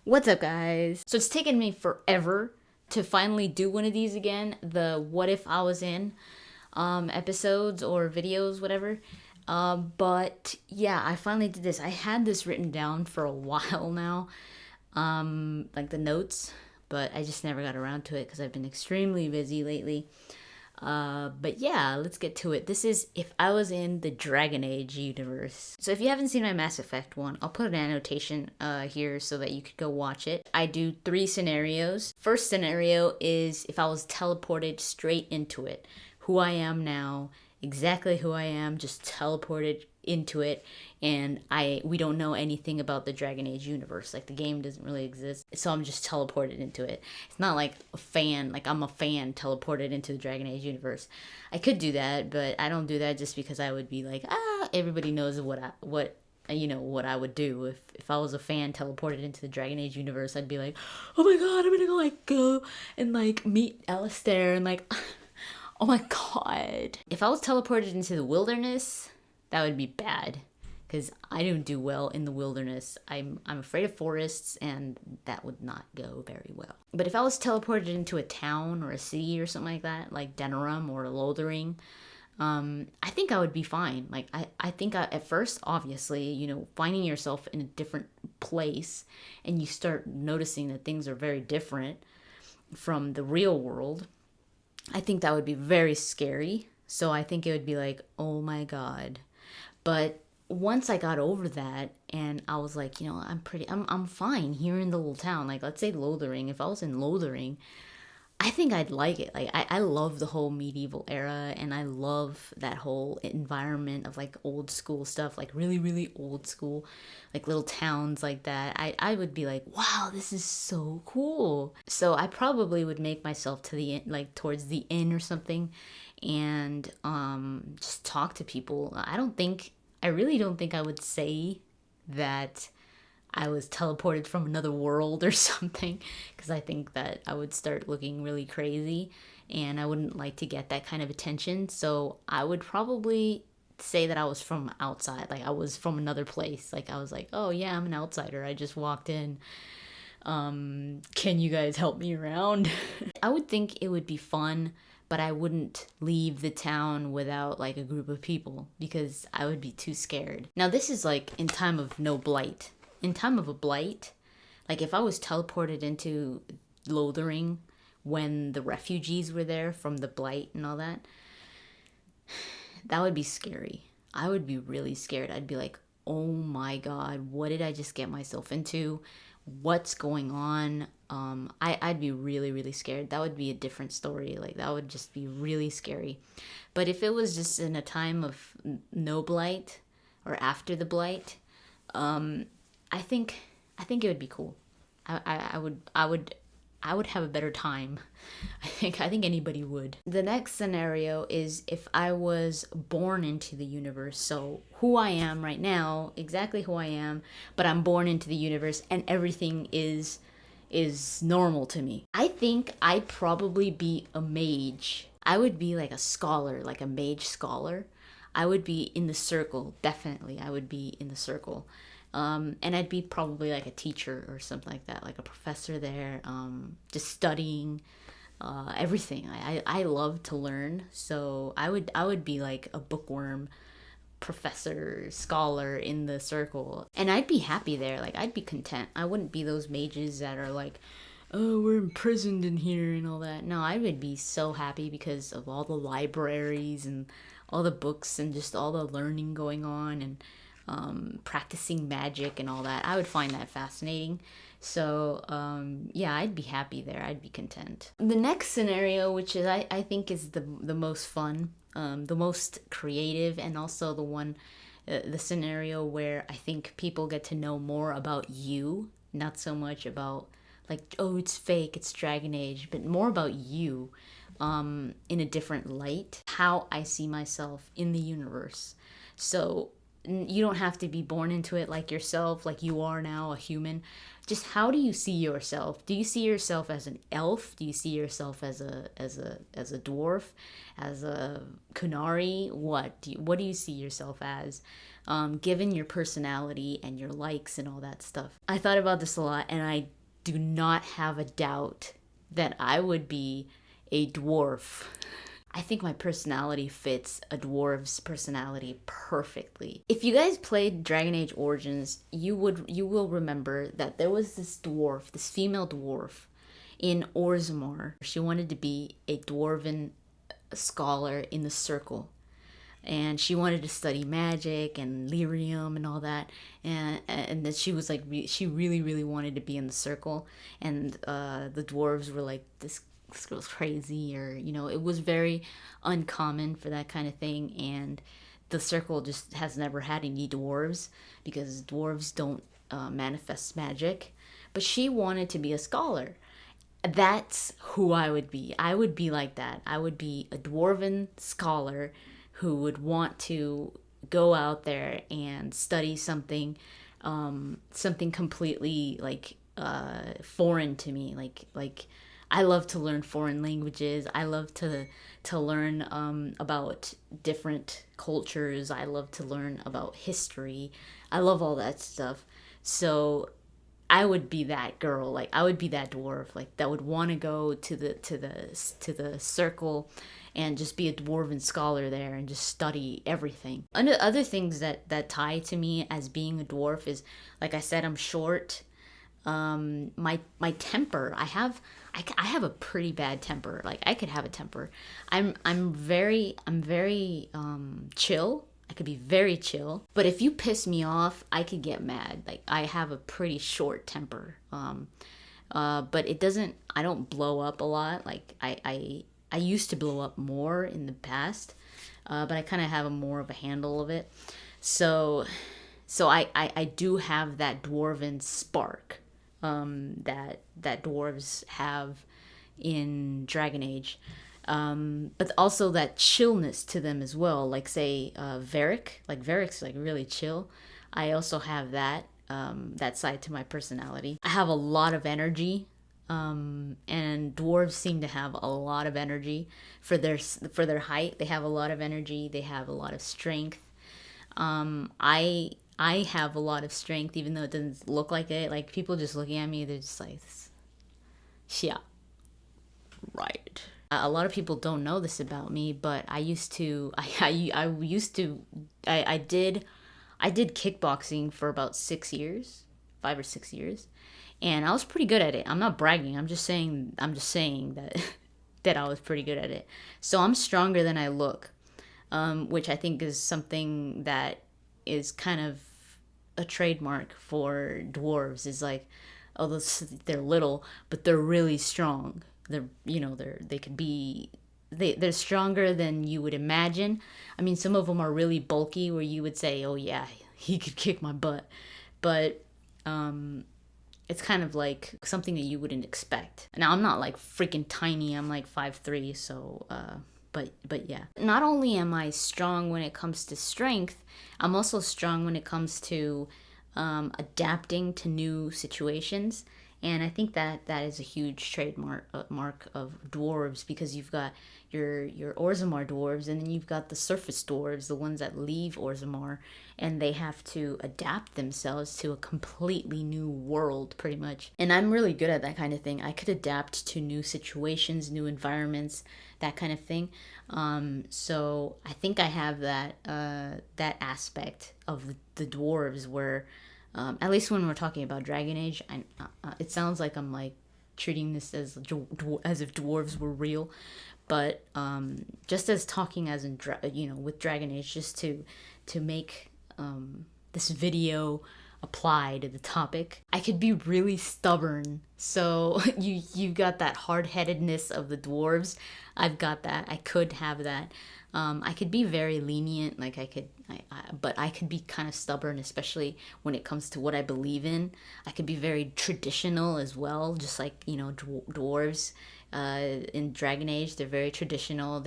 What's up, guys? So it's taken me forever to finally do one of these again, the what if I was in episodes or videos, whatever. But yeah, I finally did this. I had this written down for a while now, like the notes, but I just never got around to it because I've been extremely busy lately. But yeah, let's get to it. This is if I was in the Dragon Age universe. So if you haven't seen my Mass Effect one, I'll put an annotation here so that you could go watch it. I do 3 scenarios. First scenario is if I was teleported straight into it. Who I am now, exactly who I am, just teleported into it, and we don't know anything about the Dragon Age universe. Like, the game doesn't really exist, so I'm just teleported into it. It's not like I'm a fan teleported into the Dragon Age universe. I could do that, but I don't do that just because I would be like, everybody knows what I would do if I was a fan teleported into the Dragon Age universe. I'd be like, oh my god, I'm gonna go and meet Alistair and oh my god. If I was teleported into the wilderness, that would be bad. Because I don't do well in the wilderness. I'm afraid of forests, and that would not go very well. But if I was teleported into a town or a city or something like that, like Denerim or Lothering, I think I would be fine. I think at first, obviously, finding yourself in a different place and you start noticing that things are very different from the real world, I think that would be very scary. So I think it would be like, oh my god. But once I got over that and I was like, I'm fine here in the little town. Like, let's say Lothering. If I was in Lothering, I think I'd like it. Like, I love the whole medieval era, and I love that whole environment of old school stuff, like really, really old school, like little towns like that. I would be like, wow, this is so cool. So I probably would make myself to the towards the inn or something, and just talk to people. I really don't think I would say that I was teleported from another world or something, because I think that I would start looking really crazy and I wouldn't like to get that kind of attention. So I would probably say that I was from outside, like I was from another place. Like, I was like, oh yeah, I'm an outsider. I just walked in. Can you guys help me around? I would think it would be fun, but I wouldn't leave the town without a group of people because I would be too scared. Now, this is in time of no blight. In time of a blight, if I was teleported into Lothering when the refugees were there from the blight and all that, that would be scary. I would be really scared. I'd be like, oh my god, what did I just get myself into? What's going on? I'd be really, really scared. That would be a different story. That would just be really scary. But if it was just in a time of no blight or after the blight, I think it would be cool. I would have a better time. I think anybody would. The next scenario is if I was born into the universe. So who I am right now, exactly who I am, but I'm born into the universe and everything is normal to me. I think I'd probably be a mage. I would be like a scholar, like a mage scholar. I would be in the circle, definitely. I would be in the circle. And I'd be probably like a teacher or something like that, like a professor there, just studying everything. I love to learn, so I would be like a bookworm, professor, scholar in the circle, and I'd be happy there. I'd be content. I wouldn't be those mages that are like, oh, we're imprisoned in here and all that. No, I would be so happy because of all the libraries and all the books and just all the learning going on and practicing magic and all that. I would find that fascinating. So yeah, I'd be happy there. I'd be content. The next scenario, which is I think is the most fun, the most creative, and also the scenario where I think people get to know more about you, not so much about oh, it's fake, it's Dragon Age, but more about you, in a different light, how I see myself in the universe. So you don't have to be born into it like yourself, like you are now a human. Just how do you see yourself? Do you see yourself as an elf? Do you see yourself as a dwarf, as a Kunari? What do you see yourself as? given your personality and your likes and all that stuff. I thought about this a lot, and I do not have a doubt that I would be a dwarf. I think my personality fits a dwarf's personality perfectly. If you guys played Dragon Age Origins, you will remember that there was this dwarf, this female dwarf in Orzammar. She wanted to be a dwarven scholar in the Circle. And she wanted to study magic and lyrium and all that, and that she was like she really wanted to be in the Circle, and the dwarves were like, this girl's crazy, or it was very uncommon for that kind of thing, and the Circle just has never had any dwarves because dwarves don't manifest magic, but she wanted to be a scholar. That's who I would be. I would be like that. I would be a dwarven scholar who would want to go out there and study something completely like foreign to me. Like I love to learn foreign languages. I love to learn about different cultures. I love to learn about history. I love all that stuff. So I would be that girl. Like I would be that dwarf. Like that would want to go to the Circle and just be a dwarven scholar there and just study everything. Other things that tie to me as being a dwarf is, like I said, I'm short. My temper. I have a pretty bad temper. Like I could have a temper. I'm very chill. I could be very chill. But if you piss me off, I could get mad. Like I have a pretty short temper. But it doesn't. I don't blow up a lot. Like I used to blow up more in the past, but I kind of have more of a handle of it. So I do have that dwarven spark that dwarves have in Dragon Age, but also that chillness to them as well. Like say Varric, like Varric's like really chill. I also have that side to my personality. I have a lot of energy. And dwarves seem to have a lot of energy for their height. They have a lot of energy. They have a lot of strength. I have a lot of strength, even though it doesn't look like it. Like people just looking at me, they're just like, yeah, right. A lot of people don't know this about me, but I did kickboxing for about 6 years, 5 or 6 years. And I was pretty good at it. I'm not bragging. I'm just saying that that I was pretty good at it. So I'm stronger than I look, which I think is something that is kind of a trademark for dwarves. Is like, although they're little, but they're really strong. They're stronger than you would imagine. I mean, some of them are really bulky, where you would say, "Oh yeah, he could kick my butt," but it's kind of like something that you wouldn't expect. Now, I'm not like freaking tiny. I'm like 5'3", so but yeah. Not only am I strong when it comes to strength, I'm also strong when it comes to adapting to new situations. And I think that is a huge trademark mark of dwarves, because you've got your Orzammar dwarves, and then you've got the surface dwarves, the ones that leave Orzammar, and they have to adapt themselves to a completely new world, pretty much. And I'm really good at that kind of thing. I could adapt to new situations, new environments, that kind of thing. So I think I have that aspect of the dwarves where, at least when we're talking about Dragon Age, it sounds like I'm like treating this as if dwarves were real, but just as talking as in with Dragon Age, just to make this video apply to the topic. I could be really stubborn, so you got that hard-headedness of the dwarves. I've got that. I could have that. I could be very lenient, like but I could be kind of stubborn, especially when it comes to what I believe in. I could be very traditional as well, just like dwarves in Dragon Age. They're very traditional.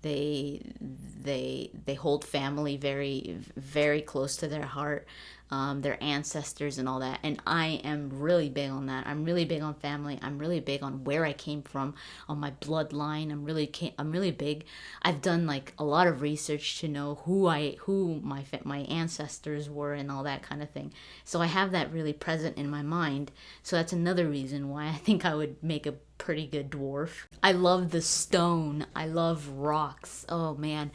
They hold family very, very close to their heart, their ancestors and all that. And I am really big on that. I'm really big on family. I'm really big on where I came from, on my bloodline. I'm really big. I've done like a lot of research to know who my ancestors were and all that kind of thing. So I have that really present in my mind. So that's another reason why I think I would make a pretty good dwarf. I love the stone. I love rocks. Oh man,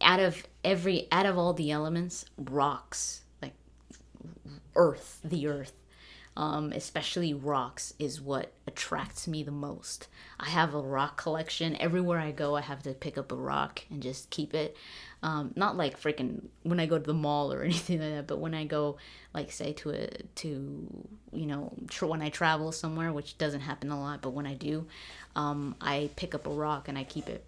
out of all the elements, rocks, like the earth, especially rocks, is what attracts me the most. I have a rock collection. Everywhere I go, I have to pick up a rock and just keep it. Not like freaking when I go to the mall or anything like that, but when I go, like say when I travel somewhere, which doesn't happen a lot, but when I do, I pick up a rock and I keep it.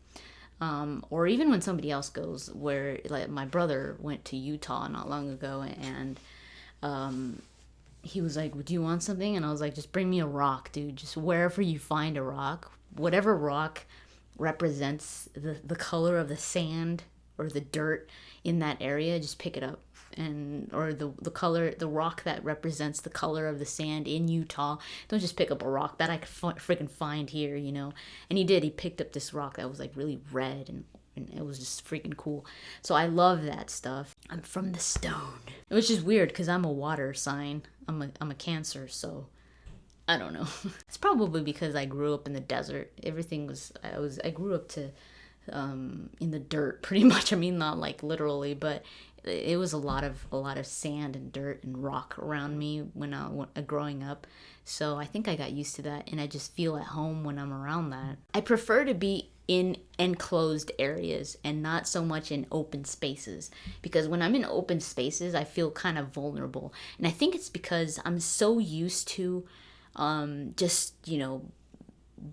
Or even when somebody else goes, where like my brother went to Utah not long ago, and he was like, "Do you want something?" And I was like, "Just bring me a rock, dude. Just wherever you find a rock, whatever rock represents the color of the sand or the dirt in that area, just pick it up." And or the rock that represents the color of the sand in Utah. Don't just pick up a rock that I could freaking find here, you know. And he did. He picked up this rock that was like really red, and it was just freaking cool. So I love that stuff. I'm from the stone, which is weird because I'm a water sign. I'm a Cancer, so I don't know. It's probably because I grew up in the desert. I grew up in the dirt pretty much. I mean, not like literally, but it was a lot of sand and dirt and rock around me when growing up. So I think I got used to that, and I just feel at home when I'm around that. I prefer to be in enclosed areas and not so much in open spaces, because when I'm in open spaces I feel kind of vulnerable, and I think it's because I'm so used to just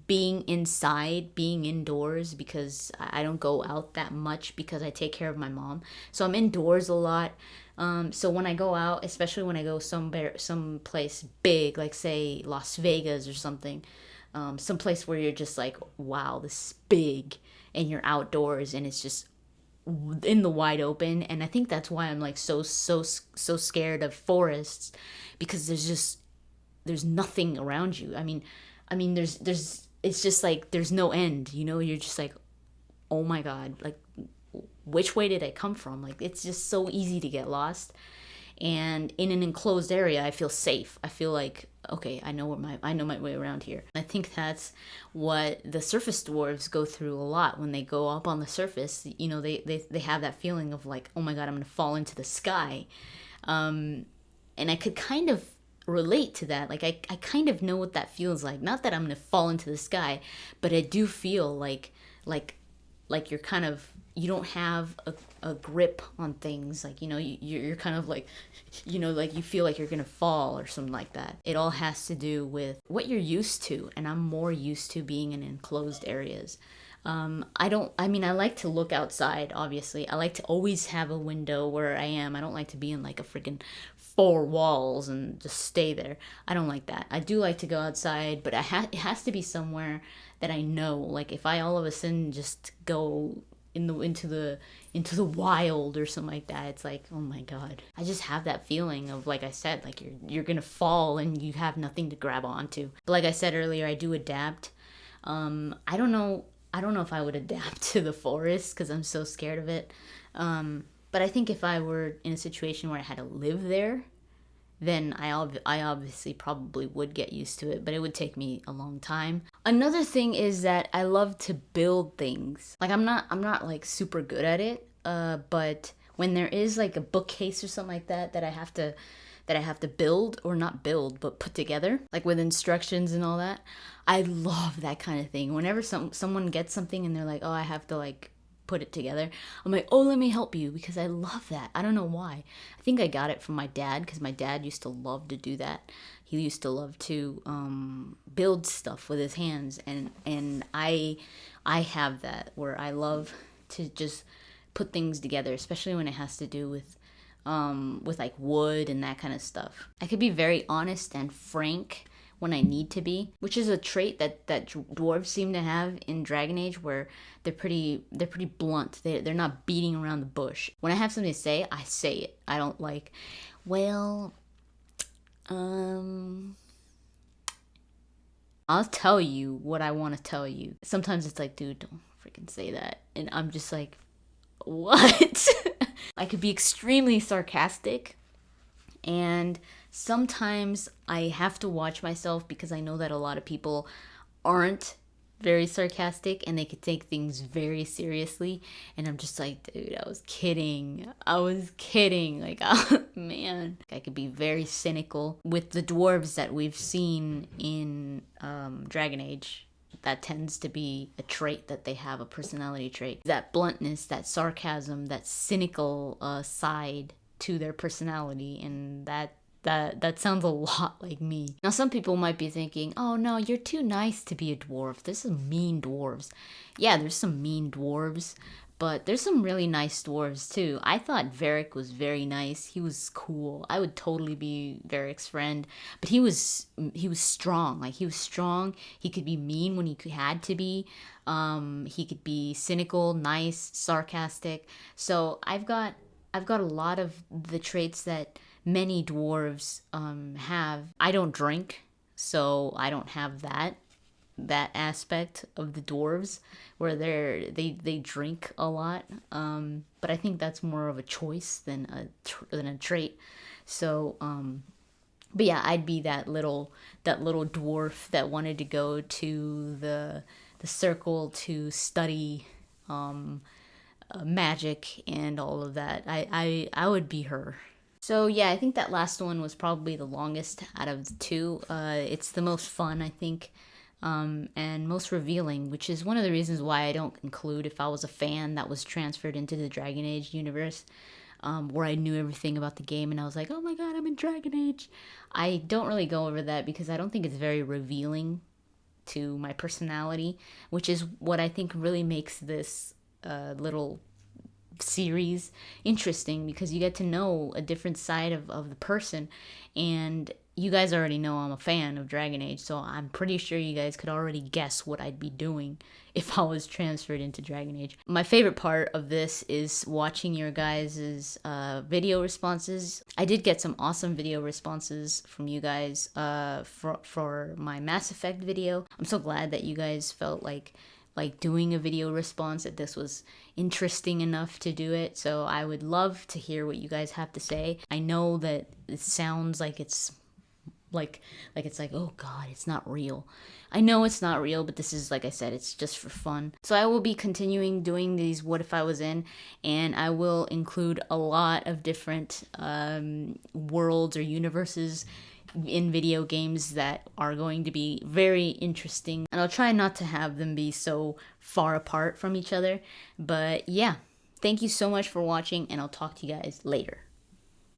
being inside, being indoors, because I don't go out that much because I take care of my mom. So I'm indoors a lot. So when I go out, especially when I go someplace big, like say Las Vegas or something, someplace where you're just like, wow, this is big, and you're outdoors and it's just in the wide open. And I think that's why I'm like so scared of forests, because there's nothing around you. I mean, there's it's just like there's no end, you're just like, oh my God, like which way did I come from? Like it's just so easy to get lost. And in an enclosed area, I feel safe. I feel like, okay, I know my way around here. I think that's what the surface dwarves go through a lot when they go up on the surface. They have that feeling of like, oh my God, I'm gonna fall into the sky. And I could kind of relate to that. Like I kind of know what that feels like. Not that I'm gonna fall into the sky, but I do feel like you're kind of, you don't have a grip on things. Like, you're kind of like, like you feel like you're gonna fall or something like that. It all has to do with what you're used to, and I'm more used to being in enclosed areas. I like to look outside, obviously. I like to always have a window where I am. I don't like to be in like a freaking four walls and just stay there. I don't like that. I do like to go outside, but it has to be somewhere that I know. Like if I all of a sudden just go into the wild or something like that, it's like, oh my God. I just have that feeling of, like I said, like you're gonna fall and you have nothing to grab onto. But like I said earlier, I do adapt. I don't know if I would adapt to the forest because I'm so scared of it. But I think if I were in a situation where I had to live there, then I obviously probably would get used to it, but it would take me a long time. Another thing is that I love to build things. Like I'm not like super good at it, but when there is like a bookcase or something like that I have to build, or not build, but put together, like with instructions and all that. I love that kind of thing. Whenever someone gets something and they're like, oh, I have to like put it together, I'm like, oh, let me help you, because I love that. I don't know why. I think I got it from my dad, because my dad used to love to do that. He used to love to build stuff with his hands, and I have that, where I love to just put things together, especially when it has to do with like wood and that kind of stuff. I could be very honest and frank when I need to be, which is a trait that dwarves seem to have in Dragon Age, where they're pretty blunt. They're not beating around the bush. When I have something to say, I say it. I don't like, well, I'll tell you what I want to tell you. Sometimes it's like, dude, don't freaking say that. And I'm just like, what? I could be extremely sarcastic, and sometimes I have to watch myself because I know that a lot of people aren't very sarcastic and they could take things very seriously. And I'm just like, dude, I was kidding. I was kidding. Like, oh, man. I could be very cynical with the dwarves that we've seen in Dragon Age. That tends to be a trait that they have, a personality trait. That bluntness, that sarcasm, that cynical side to their personality, and that sounds a lot like me. Now, some people might be thinking, oh no, you're too nice to be a dwarf. There's some mean dwarves. Yeah, there's some mean dwarves, but there's some really nice dwarves too. I thought Varric was very nice. He was cool. I would totally be Varric's friend. But he was strong. Like, he was strong. He could be mean when he had to be. He could be cynical, nice, sarcastic. So I've got a lot of the traits that many dwarves have. I don't drink, so I don't have that aspect of the dwarves where they drink a lot. But I think that's more of a choice than a trait. So but yeah, I'd be that little dwarf that wanted to go to the circle to study magic and all of that. I would be her. So yeah, I think that last one was probably the longest out of the two. It's the most fun, I think, and most revealing, which is one of the reasons why I don't include if I was a fan that was transferred into the Dragon Age universe, where I knew everything about the game and I was like, oh my god, I'm in Dragon Age. I don't really go over that because I don't think it's very revealing to my personality, which is what I think really makes this little series interesting, because you get to know a different side of the person. And you guys already know I'm a fan of Dragon Age, so I'm pretty sure you guys could already guess what I'd be doing if I was transferred into Dragon Age. My favorite part of this is watching your guys' video responses. I did get some awesome video responses from you guys for my Mass Effect video. I'm so glad that you guys felt like doing a video response, that this was interesting enough to do it. So I would love to hear what you guys have to say. I know that it sounds like it's like oh god, it's not real. I know it's not real, but this is, like I said, it's just for fun. So I will be continuing doing these what if I was in, and I will include a lot of different worlds or universes in video games that are going to be very interesting, and I'll try not to have them be so far apart from each other. But yeah, thank you so much for watching, and I'll talk to you guys later.